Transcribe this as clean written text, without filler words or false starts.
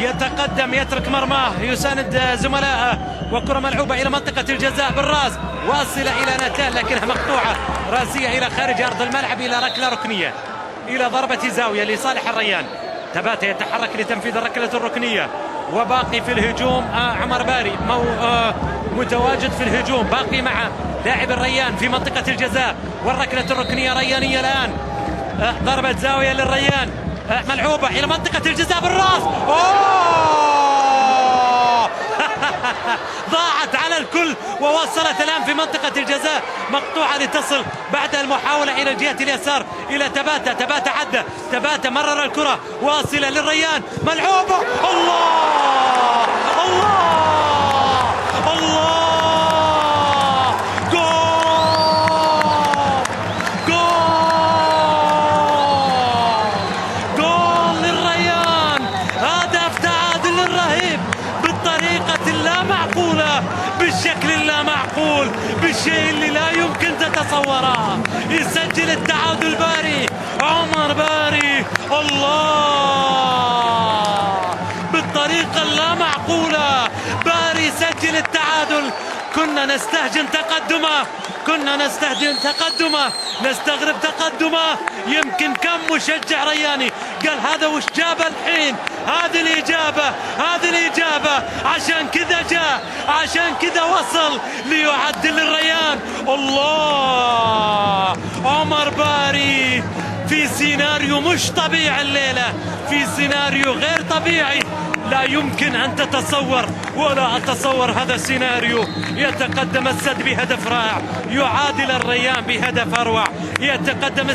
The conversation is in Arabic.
يتقدم، يترك مرماه، يساند زملائه، وكرة ملعوبة إلى منطقة الجزاء بالراس، واصلة إلى نتال لكنها مقطوعة، راسية إلى خارج أرض الملعب، إلى ركلة ركنية، إلى ضربة زاوية لصالح الريان. تباتا يتحرك لتنفيذ الركلة الركنية، وباقي في الهجوم عمر باري متواجد في الهجوم، باقي مع لاعب الريان في منطقة الجزاء، والركلة الركنية ريانية الآن. ضربة زاوية للريان ملعوبة إلى منطقة الجزاء بالراس. ضاعت على الكل، ووصلت الآن في منطقة الجزاء، مقطوعة لتصل بعد المحاولة إلى الجهة اليسار إلى تباتا. تباتا عدى، تباتا مرر الكرة واصلة للريان ملعوبة. الله الله الله، جول جول جول للريان، هدف تعادل الرهيب بالطريقة اللا معقولة، بالشكل اللا معقول، بالشيء اللي لا يمكن تتصوره. يسجل التعادل باري، عمر باري، الله، بالطريقة اللا معقولة باري سجل التعادل. كنا نستهجن تقدمه، نستغرب تقدمه. يمكن كم مشجع رياني قال هذا وش جاب الحين؟ هذه الإجابة، عشان كذا جاء، عشان كذا وصل ليعدل الريان. الله، عمر باري في سيناريو مش طبيعي الليلة، في سيناريو غير طبيعي، لا يمكن أن تتصور ولا أتصور هذا السيناريو. يتقدم السد بهدف رائع، يعادل الريان بهدف أروع، يتقدم